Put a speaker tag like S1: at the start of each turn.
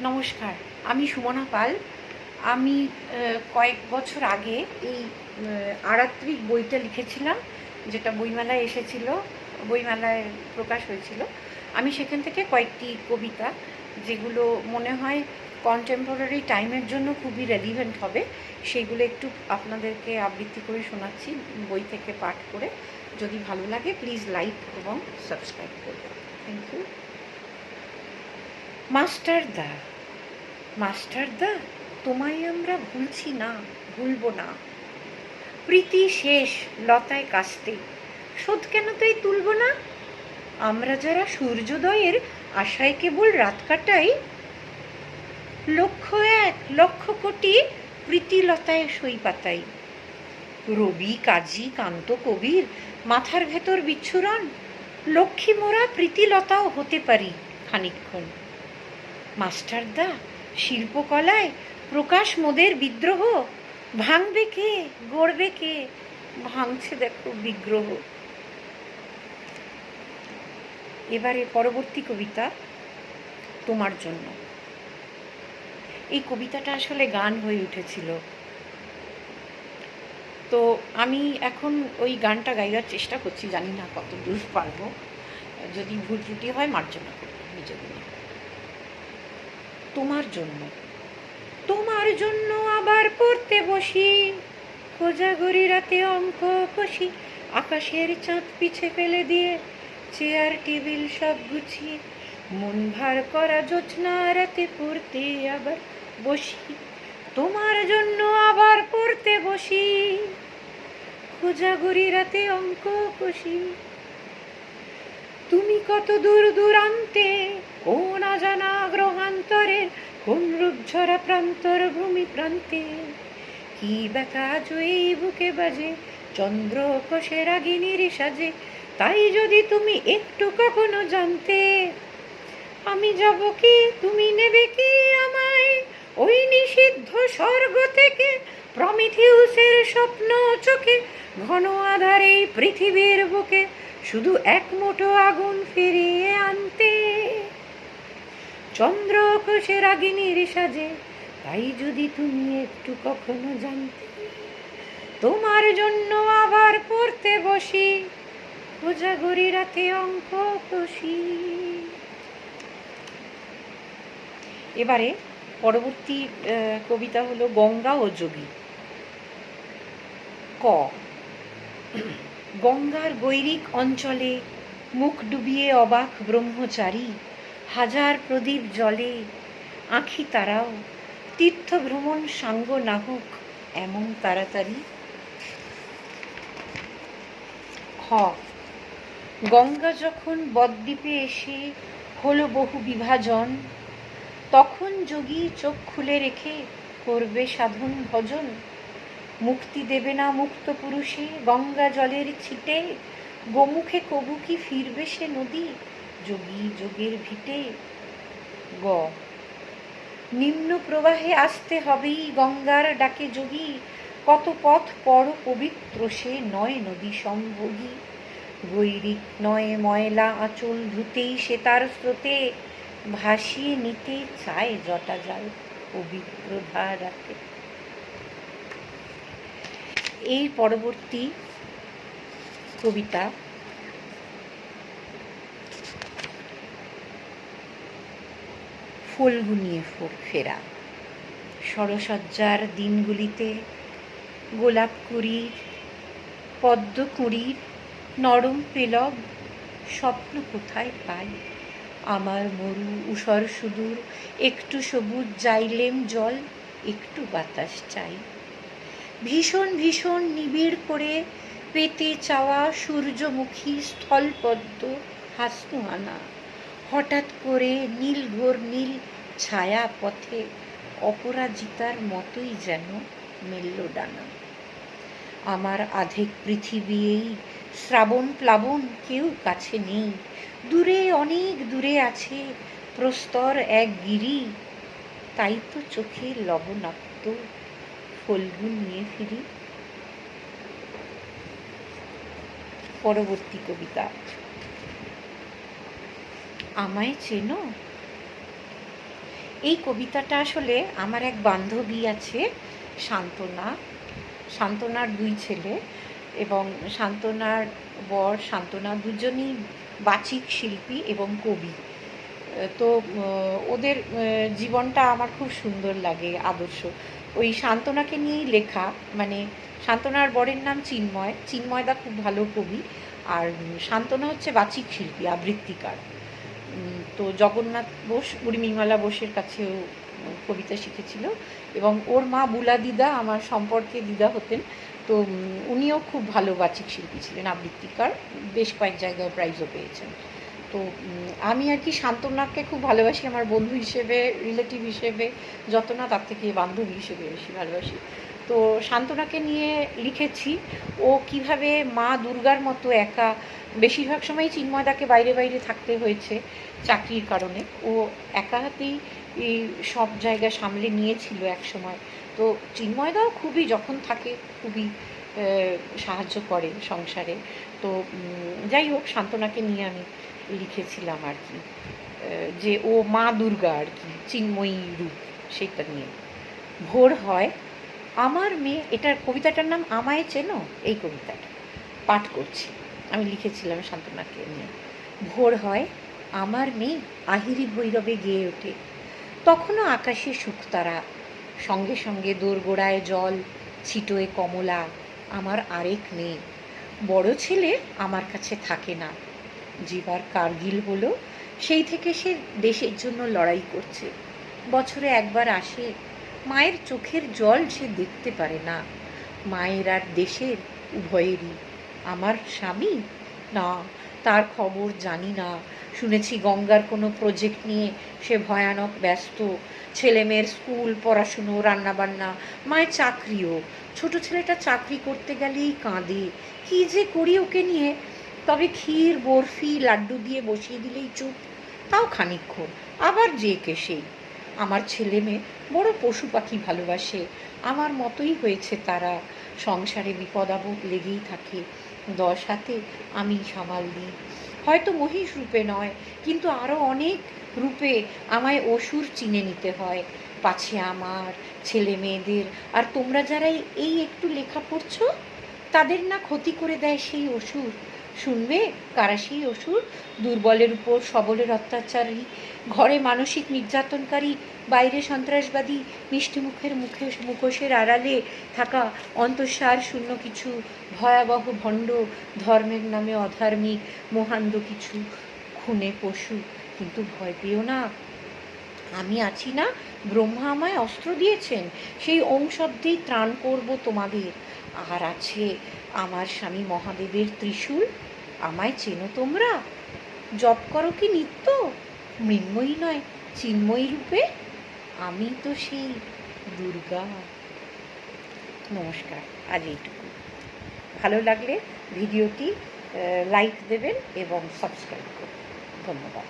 S1: নমস্কার, আমি সুমনা পাল। আমি কয়েক বছর আগে এই আরাত্রিক বইটা লিখেছিলাম, যেটা বইমেলায় এসেছিল, বইমেলায় প্রকাশ হয়েছিল। আমি সেখান থেকে কয়েকটি কবিতা, যেগুলো মনে হয় কন্টেম্পোরারি টাইমের জন্য খুবই রেলিভেন্ট হবে, সেইগুলো একটু আপনাদেরকে আবৃত্তি করে শোনাচ্ছি বই থেকে পাঠ করে। যদি ভালো লাগে প্লিজ লাইক এবং সাবস্ক্রাইব করবেন। Thank you. মাস্টারদা, মাস্টারদা, তোমায় আমরা ভুলছি না, ভুলব না। প্রীতি শেষ লতায় কাস্তে, শোধ কেন তাই তুলব না? আমরা যারা সূর্যোদয়ের আশায় কেবল রাত কাটাই, লক্ষ এক লক্ষ কোটি প্রীতিলতায় সই পাতাই। রবি কাজী কান্ত কবির মাথার ভেতর বিচ্ছুরণ, লক্ষ্মী মোরা প্রীতিলতাও হতে পারি খানিকক্ষণ। মাস্টারদা, শিল্পকলায় প্রকাশ মোদের বিদ্রোহ, ভাঙবে কে গড়বে কে, ভাঙছে দেখো বিগ্রহ। এবারে পরবর্তী কবিতা তোমার জন্য। এই কবিতাটা আসলে গান হয়ে উঠেছিল, তো আমি এখন ওই গানটা গাইবার চেষ্টা করছি, জানি না কত দূর পারবো। যদি ভুল ত্রুটি হয় মার্জনা করবো নিজের জন্য। তোমার জন্য, তোমার জন্য আবার পড়তে বসি, কোজাগরি রাতে অঙ্ক কষি, আকাশের চাঁদ পিছে ফেলে দিয়ে চেয়ার টেবিল সব গুছিয়ে, মন ভার করা জোছনা রাতে পড়তে আবার বসি। তোমার জন্য আবার পড়তে বসি, কোজাগরি রাতে অঙ্ক কষি। তুমি কত দূর দূরান্তে, কোন অজানা গ্রহান্তরের, কোন রূপঝরা প্রান্তর ভূমি প্রান্তে, কি ব্যথা এই বুকে বাজে চন্দ্র কোষে রাগিনীর সাজে। তাই যদি তুমি একটু কখনো জানতে, আমি যাব কি, তুমি নেবে কি আমায় ওই নিষিদ্ধ স্বর্গ থেকে, প্রমিথিউসের স্বপ্ন চোখে, ঘন আধারে পৃথিবীর বুকে শুধু এক মুঠো আগুন ফিরিয়ে আনতে। চন্দ্র কোষে রাগিনীর সাজে, তাই যদি তুমি একটু কখনো জানতে, তোমার জন্য আবার পড়তে বসি, কোজাগরি রাতে অঙ্ক কষি। এবারে পরবর্তী কবিতা হলো গঙ্গা ও যোগী। ক, গঙ্গার গৈরিক অঞ্চলে মুখ ডুবিয়ে অবাক ব্রহ্মচারী, হাজার প্রদীপ জলে আঁখি তারাও, তীর্থ ভ্রমণ সাঙ্গ না হোক এমন তাড়াতাড়ি। খ, গঙ্গা যখন বদ্বীপে এসে হলো বহু বিভাজন, তখন যোগী চোখ খুলে রেখে করবে সাধন ভজন। মুক্তি দেবে না মুক্ত পুরুষে গঙ্গা জলের ছিটে, গোমুখে কবু কি ফিরবে সে নদী যোগী যোগের ভিটে। গ, নিম্ন প্রবাহে আসতে হবেই গঙ্গার ডাকে যোগী, কত পথ পর পবিত্র সে নয় নদী সম্ভোগী। গৈরিক নয় ময়লা আঁচল ধুতেই সে তার স্রোতে, ভাসিয়ে নিতে চায় জটা জাল পবিত্র ধারাতে। এই পরবর্তী কবিতা ফুলগুনিয়ে ফেরা। সরসজ্জার দিনগুলিতে গোলাপ কুড়ির, পদ্ম কুঁড়ির নরম পেলব স্বপ্ন কোথায় পাই। আমার মরু ঊষর সুদূর একটু সবুজ জাইলেম জল, একটু বাতাস চাই। ভীষণ ভীষণ নিবিড় করে পেতে চাওয়া সূর্যমুখী স্থলপদ্ম হাসনুহানা, হঠাৎ করে নীল ঘোর নীল ছায়া পথে অপরাজিতার মতোই যেন মেলল ডানা। আমার আধেক পৃথিবী এই শ্রাবণ প্লাবন কেউ কাছে নেই, দূরে অনেক দূরে আছে প্রস্তর এক গিরি, তাই তো চোখে লবণাক্ত ফল্গু নিয়ে ফিরি। পরবর্তী কবিতা আমায় চেনো। এই কবিতাটা আসলে আমার এক বান্ধবী আছে শান্তনা, শান্তনার 2 ছেলে এবং শান্তনার বর শান্তনা দুজনই বাচিক শিল্পী এবং কবি। তো ওদের জীবনটা আমার খুব সুন্দর লাগে, আদর্শ। ওই শান্তনাকে নিয়েই লেখা, মানে শান্তনার বরের নাম চিন্ময়, চিন্ময়দা খুব ভালো কবি, আর শান্তনা হচ্ছে বাচিক শিল্পী, আবৃত্তিকার। তো জগন্নাথ বোস, উর্মিমালা বোসের কাছেও কবিতা শিখেছিল এবং ওর মা বুলা দিদা আমার সম্পর্কে দিদা হতেন। তো উনিও খুব ভালো বাচিক শিল্পী ছিলেন, আবৃত্তিকার, বেশ কয়েক জায়গায় প্রাইজও পেয়েছেন। তো আমি আর কি শান্তনাকে খুব ভালোবাসি, আমার বন্ধু হিসেবে, রিলেটিভ হিসেবে যত না তার থেকে বান্ধবী হিসেবে বেশি ভালোবাসি। তো শান্তনাকে নিয়ে লিখেছি ও কিভাবে মা দুর্গার মতো একা, বেশিরভাগ সময় চিন্ময়দাকে বাইরে বাইরে থাকতে হয়েছে চাকরির কারণে, ও একা হাতেই এই সব জায়গা সামলে নিয়েছিল এক সময়। তো চিন্ময়দাও খুবই, যখন থাকে খুবই সাহায্য করে সংসারে। তো যাই হোক, শান্তনাকে নিয়ে আমি লিখেছিলাম আর কি, যে ও মা দুর্গা আর কি, চিন্ময়ী রূপ, সেটা নিয়ে। ভোর হয় আমার মেয়ে, এটার কবিতাটার নাম আমায় চেনো, এই কবিতাটা পাঠ করছি, আমি লিখেছিলাম শান্তনাকে নিয়ে। ভোর হয় আমার মেয়ে আহিরি ভৈরবে গেয়ে ওঠে, তখনও আকাশে শুকতারা, সঙ্গে সঙ্গে দোরগোড়ায় জল, ছিটোয় কমলা, আমার আরেক মেয়ে। বড় ছেলে আমার কাছে থাকে না, যেবার কার্গিল হলো সেই থেকে সে দেশের জন্য লড়াই করছে। বছরে একবার আসে, মায়ের চোখের জল সে দেখতে পারে না। মায়ের আর দেশের উভয়েরই। আমার স্বামী, না, তার খবর জানি না। শুনেছি গঙ্গার কোনো প্রজেক্ট নিয়ে সে ভয়ানক ব্যস্ত, ছেলে মেয়ের স্কুল, পড়াশুনো, রান্নাবান্না, মায়ের চাকরিও। ছোট ছেলেটা চাকরি করতে গেলেই কাঁদে, কী যে করি ওকে নিয়ে। তবে ক্ষীর, বরফি, লাড্ডু দিয়ে বসিয়ে দিলেই চুপ, তাও খানিকক্ষণ, আবার যে কে সেই। আমার ছেলে মেয়ে বড় পশু পাখি ভালোবাসে, আমার মতোই হয়েছে তারা। সংসারে বিপদ আপদ লেগেই থাকে, 10 হাতে আমি সামাল দিই। হয়তো মহিষ রূপে নয়, কিন্তু আরও অনেক রূপে আমায় অসুর চিনে নিতে হয়, পাছে আমার ছেলে মেয়েদের আর তোমরা যারা এই একটু লেখা পড়ছো তাদের না ক্ষতি করে দেয় সেই অসুর। শুনবে কারা সেই অসুর? দুর্বলের উপর সবলের অত্যাচারী, ঘরে মানসিক নির্যাতনকারী, বাইরে সন্ত্রাসবাদী, মিষ্টি মুখের মুখোশের আড়ালে থাকা অন্তঃসার শূন্য কিছু ভয়াবহ ভণ্ড, ধর্মের নামে অধার্মিক মোহান্দ কিছু, খুনে পশু। কিন্তু ভয় পেও না, আমি আছি না, ব্রহ্মা আমায় অস্ত্র দিয়েছেন, সেই ওং শব্দেই ত্রাণ করব তোমাদের। আর আছে আমার স্বামী মহাদেবের ত্রিশূল। আমায় চেনো তোমরা? জপ করো কি নিত্য, মৃন্ময়ী নয় চিন্ময়ী রূপে? আমি তো সেই দুর্গা। নমস্কার, আজ এইটুকু। ভালো লাগলে ভিডিওটি লাইক দেবেন এবং সাবস্ক্রাইব করবেন। ধন্যবাদ।